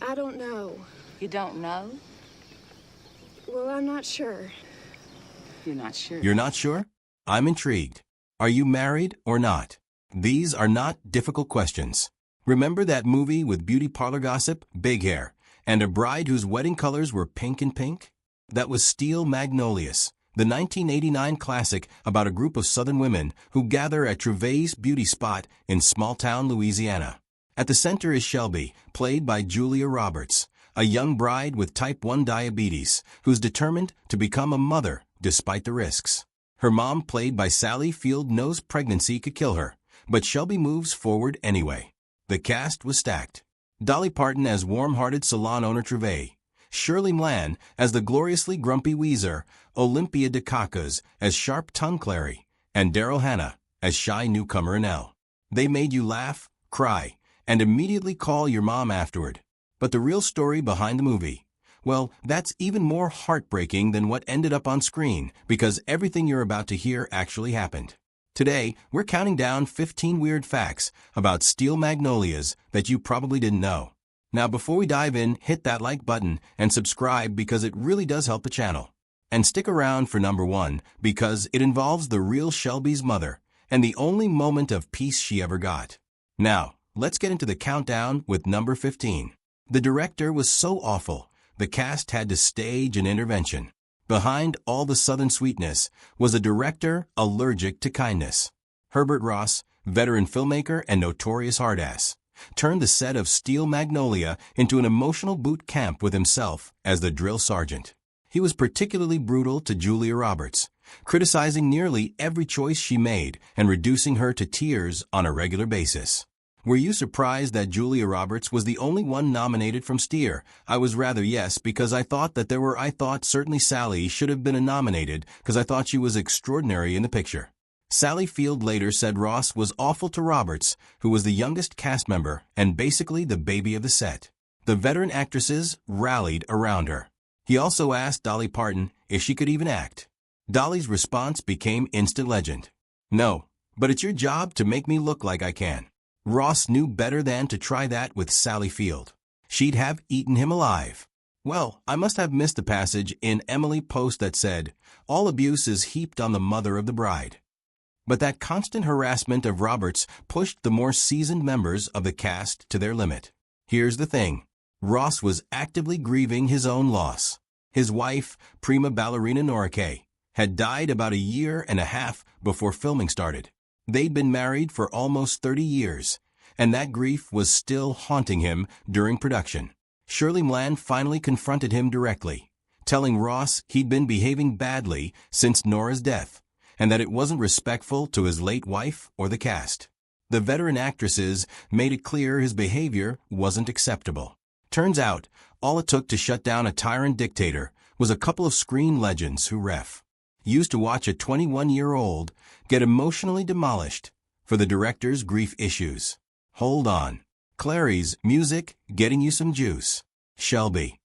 I don't know. You don't know? Well, I'm not sure. You're not sure? You're not sure? I'm intrigued. Are you married or not? These are not difficult questions. Remember that movie with beauty parlor gossip, Big Hair, and a bride whose wedding colors were pink and pink? That was Steel Magnolias, the 1989 classic about a group of Southern women who gather at Trevay's beauty spot in small-town Louisiana. At the center is Shelby, played by Julia Roberts, a young bride with type 1 diabetes who's determined to become a mother despite the risks. Her mom, played by Sally Field, knows pregnancy could kill her, but Shelby moves forward anyway. The cast was stacked. Dolly Parton as warm-hearted salon owner Trevay, Shirley Mlan as the gloriously grumpy Weezer, Olympia Dukakis as sharp-tongued Clary, and Daryl Hannah as shy newcomer Annelle. They made you laugh, cry, and immediately call your mom afterward. But the real story behind the movie, well, that's even more heartbreaking than what ended up on screen, because everything you're about to hear actually happened. Today, we're counting down 15 weird facts about Steel Magnolias that you probably didn't know. Now, before we dive in, hit that like button and subscribe because it really does help the channel. And stick around for number 1 because it involves the real Shelby's mother and the only moment of peace she ever got. Now, let's get into the countdown with number 15. The director was so awful, the cast had to stage an intervention. Behind all the Southern sweetness was a director allergic to kindness. Herbert Ross, veteran filmmaker and notorious hardass, turned the set of Steel Magnolia into an emotional boot camp with himself as the drill sergeant. He was particularly brutal to Julia Roberts, criticizing nearly every choice she made and reducing her to tears on a regular basis. Were you surprised that Julia Roberts was the only one nominated from Steer? I was rather yes, because I thought certainly Sally should have been nominated because I thought she was extraordinary in the picture. Sally Field later said Ross was awful to Roberts, who was the youngest cast member and basically the baby of the set. The veteran actresses rallied around her. He also asked Dolly Parton if she could even act. Dolly's response became instant legend. "No, but it's your job to make me look like I can." Ross knew better than to try that with Sally Field. She'd have eaten him alive. Well, I must have missed the passage in Emily Post that said, "All abuse is heaped on the mother of the bride." But that constant harassment of Roberts pushed the more seasoned members of the cast to their limit. Here's the thing. Ross was actively grieving his own loss. His wife, prima ballerina Nora Kay, had died about a year and a half before filming started. They'd been married for almost 30 years, and that grief was still haunting him during production. Shirley Mlan finally confronted him directly, telling Ross he'd been behaving badly since Nora's death, and that it wasn't respectful to his late wife or the cast. The veteran actresses made it clear his behavior wasn't acceptable. Turns out, all it took to shut down a tyrant dictator was a couple of screen legends who used to watch a 21-year-old get emotionally demolished for the director's grief issues. Hold on. Clary's music getting you some juice. Shelby.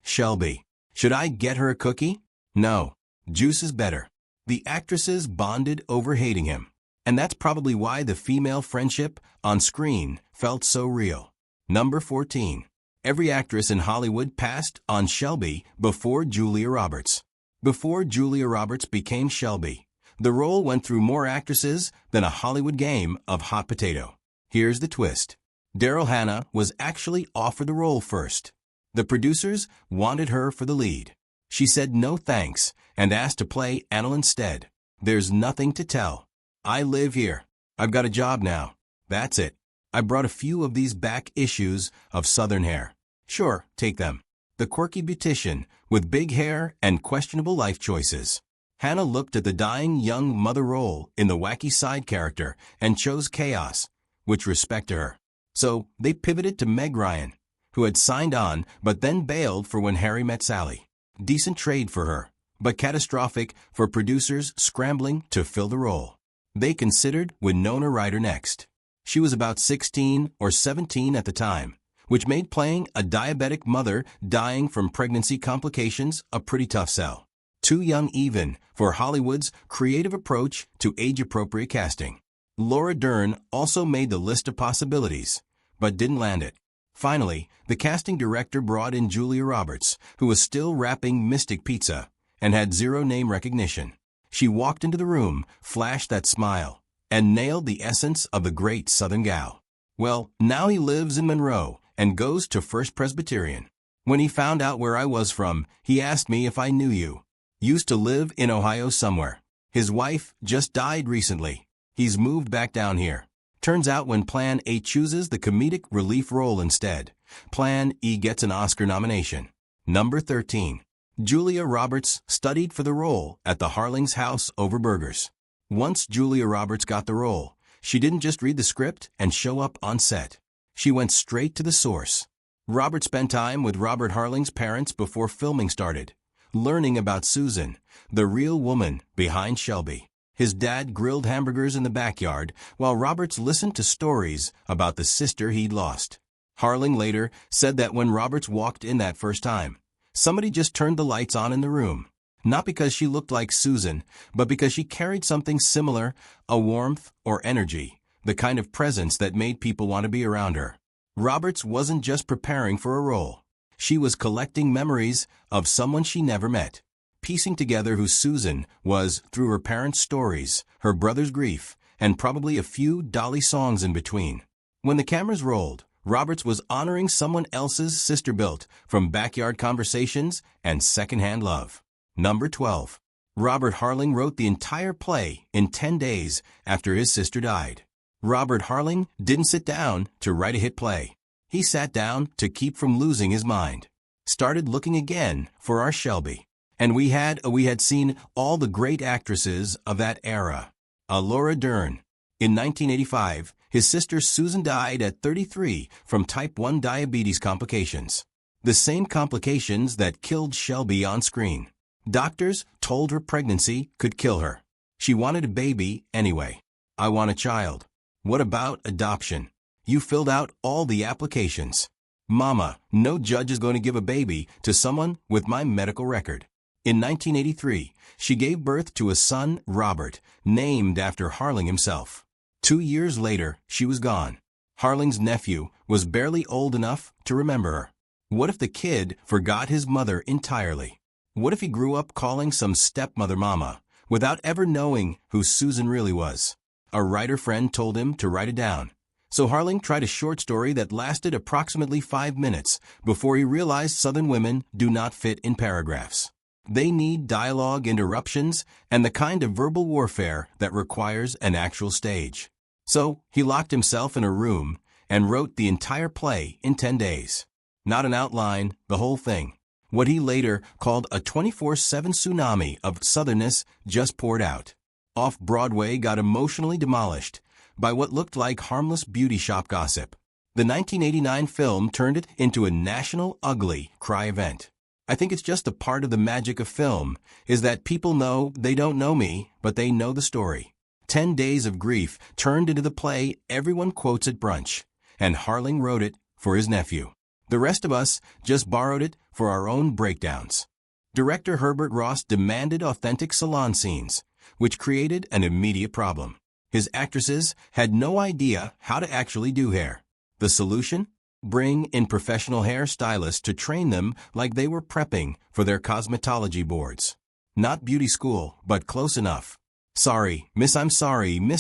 Should I get her a cookie? No. Juice is better. The actresses bonded over hating him. And that's probably why the female friendship on screen felt so real. Number 14. Every actress in Hollywood passed on Shelby before Julia Roberts. Before Julia Roberts became Shelby, the role went through more actresses than a Hollywood game of hot potato. Here's the twist. Daryl Hannah was actually offered the role first. The producers wanted her for the lead. She said no thanks and asked to play Annelle instead. There's nothing to tell. I live here. I've got a job now. That's it. I brought a few of these back issues of Southern Hair. Sure, take them. The quirky beautician with big hair and questionable life choices. Hannah looked at the dying young mother role in the wacky side character and chose chaos, which respect to her. So they pivoted to Meg Ryan, who had signed on but then bailed for When Harry Met Sally. Decent trade for her, but catastrophic for producers scrambling to fill the role. They considered Winona Ryder next. She was about 16 or 17 at the time, which made playing a diabetic mother dying from pregnancy complications a pretty tough sell. Too young even for Hollywood's creative approach to age-appropriate casting. Laura Dern also made the list of possibilities, but didn't land it. Finally, the casting director brought in Julia Roberts, who was still wrapping Mystic Pizza and had zero name recognition. She walked into the room, flashed that smile, and nailed the essence of the great Southern gal. Well, now he lives in Monroe and goes to First Presbyterian. When he found out where I was from, he asked me if I knew you. Used to live in Ohio somewhere. His wife just died recently. He's moved back down here. Turns out when Plan A chooses the comedic relief role instead, Plan E gets an Oscar nomination. Number 13. Julia Roberts studied for the role at the Harling's house over burgers. Once Julia Roberts got the role, she didn't just read the script and show up on set. She went straight to the source. Robert spent time with Robert Harling's parents before filming started, learning about Susan, the real woman behind Shelby. His dad grilled hamburgers in the backyard while Roberts listened to stories about the sister he'd lost. Harling later said that when Roberts walked in that first time, somebody just turned the lights on in the room. Not because she looked like Susan, but because she carried something similar, a warmth or energy, the kind of presence that made people want to be around her. Roberts wasn't just preparing for a role. She was collecting memories of someone she never met, piecing together who Susan was through her parents' stories, her brother's grief, and probably a few Dolly songs in between. When the cameras rolled, Roberts was honoring someone else's sister built from backyard conversations and secondhand love. Number 12. Robert Harling wrote the entire play in 10 days after his sister died. Robert Harling didn't sit down to write a hit play. He sat down to keep from losing his mind. Started looking again for our Shelby. And we had seen all the great actresses of that era. Laura Dern. In 1985, his sister Susan died at 33 from type 1 diabetes complications. The same complications that killed Shelby on screen. Doctors told her pregnancy could kill her. She wanted a baby anyway. I want a child. What about adoption? You filled out all the applications. Mama, no judge is going to give a baby to someone with my medical record. In 1983, she gave birth to a son, Robert, named after Harling himself. 2 years later, she was gone. Harling's nephew was barely old enough to remember her. What if the kid forgot his mother entirely? What if he grew up calling some stepmother Mama, without ever knowing who Susan really was? A writer friend told him to write it down. So Harling tried a short story that lasted approximately 5 minutes before he realized Southern women do not fit in paragraphs. They need dialogue interruptions and the kind of verbal warfare that requires an actual stage. So he locked himself in a room and wrote the entire play in 10 days. Not an outline, the whole thing. What he later called a 24/7 tsunami of Southernness just poured out. Off-Broadway got emotionally demolished by what looked like harmless beauty shop gossip. The 1989 film turned it into a national ugly cry event. I think it's just a part of the magic of film, is that people know they don't know me, but they know the story. 10 Days of Grief turned into the play everyone quotes at brunch, and Harling wrote it for his nephew. The rest of us just borrowed it for our own breakdowns. Director Herbert Ross demanded authentic salon scenes, which created an immediate problem. His actresses had no idea how to actually do hair. The solution? Bring in professional hair stylists to train them like they were prepping for their cosmetology boards. Not beauty school, but close enough. Sorry, Miss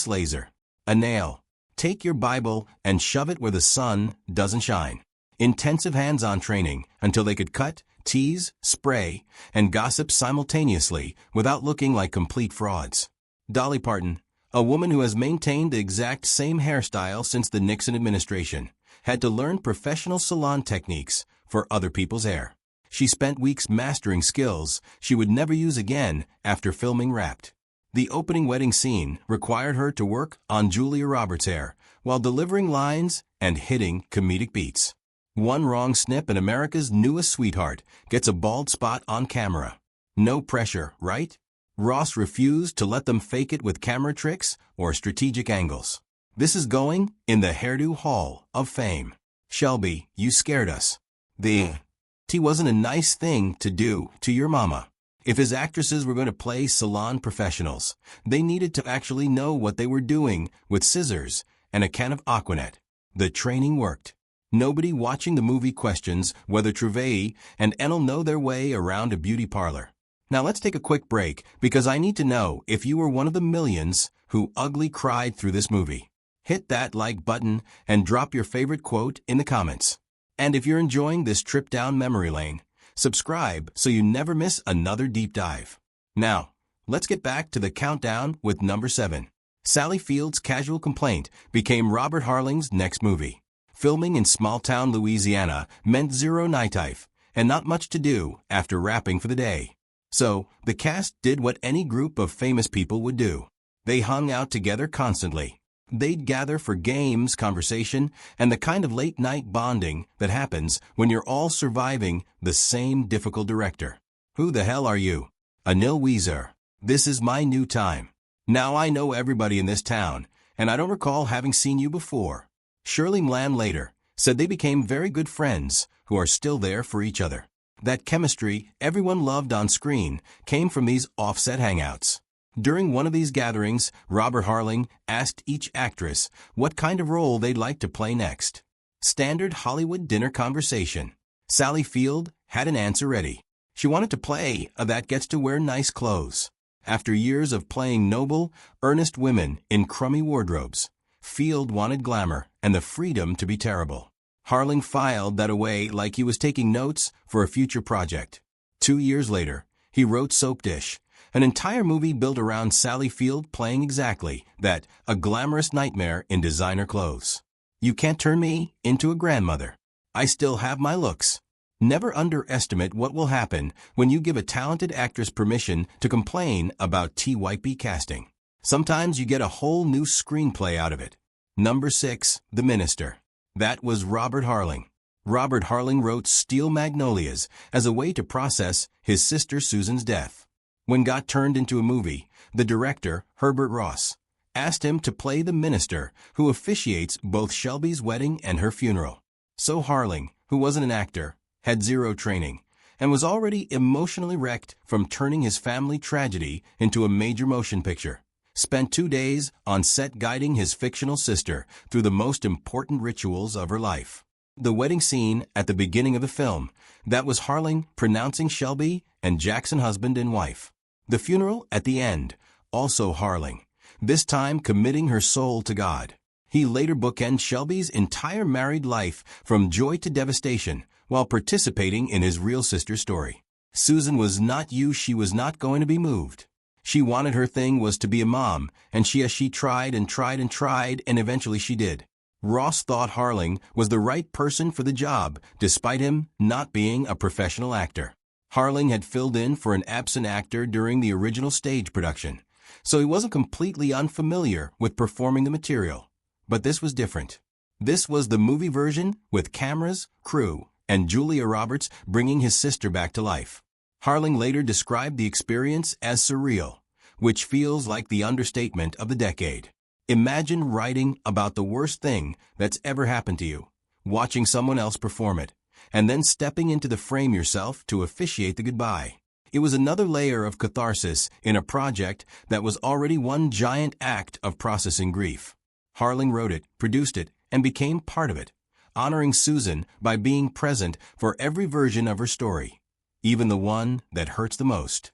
Laser. A nail. Take your Bible and shove it where the sun doesn't shine. Intensive hands-on training until they could cut, tease, spray, and gossip simultaneously without looking like complete frauds. Dolly Parton, a woman who has maintained the exact same hairstyle since the Nixon administration, had to learn professional salon techniques for other people's hair. She spent weeks mastering skills she would never use again after filming Wrapped. The opening wedding scene required her to work on Julia Roberts' hair while delivering lines and hitting comedic beats. One wrong snip and America's newest sweetheart gets a bald spot on camera. No pressure, right? Ross refused to let them fake it with camera tricks or strategic angles. This is going in the Hairdo Hall of Fame. Shelby, you scared us. The T wasn't a nice thing to do to your mama. If his actresses were going to play salon professionals, they needed to actually know what they were doing with scissors and a can of Aquanet. The training worked. Nobody watching the movie questions whether Trevay and Enel know their way around a beauty parlor. Now let's take a quick break because I need to know if you were one of the millions who ugly cried through this movie. Hit that like button and drop your favorite quote in the comments. And if you're enjoying this trip down memory lane, subscribe so you never miss another deep dive. Now, let's get back to the countdown with number 7. Sally Field's Casual Complaint became Robert Harling's next movie. Filming in small-town Louisiana meant zero nightlife and not much to do after wrapping for the day. So, the cast did what any group of famous people would do. They hung out together constantly. They'd gather for games, conversation, and the kind of late-night bonding that happens when you're all surviving the same difficult director. Who the hell are you? Anil Weezer. This is my new time. Now I know everybody in this town, and I don't recall having seen you before. Shirley Mlan later said they became very good friends who are still there for each other. That chemistry everyone loved on screen came from these offset hangouts. During one of these gatherings, Robert Harling asked each actress what kind of role they'd like to play next. Standard Hollywood dinner conversation. Sally Field had an answer ready. She wanted to play a that gets to wear nice clothes. After years of playing noble, earnest women in crummy wardrobes, Field wanted glamour and the freedom to be terrible. Harling filed that away like he was taking notes for a future project. 2 years later, he wrote Soap Dish, an entire movie built around Sally Field playing exactly that, a glamorous nightmare in designer clothes. You can't turn me into a grandmother. I still have my looks. Never underestimate what will happen when you give a talented actress permission to complain about TYP casting. Sometimes you get a whole new screenplay out of it. Number 6, The Minister. That was Robert Harling. Robert Harling wrote Steel Magnolias as a way to process his sister Susan's death. When got turned into a movie, the director, Herbert Ross, asked him to play the minister who officiates both Shelby's wedding and her funeral. So Harling, who wasn't an actor, had zero training, and was already emotionally wrecked from turning his family tragedy into a major motion picture, spent 2 days on set guiding his fictional sister through the most important rituals of her life. The wedding scene at the beginning of the film, that was Harling pronouncing Shelby and Jackson husband and wife. The funeral at the end, also Harling, this time committing her soul to God. He later bookends Shelby's entire married life from joy to devastation while participating in his real sister's story. Susan was not you, she was not going to be moved. She wanted her thing was to be a mom, and she tried and tried and tried, and eventually she did. Ross thought Harling was the right person for the job, despite him not being a professional actor. Harling had filled in for an absent actor during the original stage production, so he wasn't completely unfamiliar with performing the material. But this was different. This was the movie version with cameras, crew, and Julia Roberts bringing his sister back to life. Harling later described the experience as surreal, which feels like the understatement of the decade. Imagine writing about the worst thing that's ever happened to you, watching someone else perform it, and then stepping into the frame yourself to officiate the goodbye. It was another layer of catharsis in a project that was already one giant act of processing grief. Harling wrote it, produced it, and became part of it, honoring Susan by being present for every version of her story, even the one that hurts the most.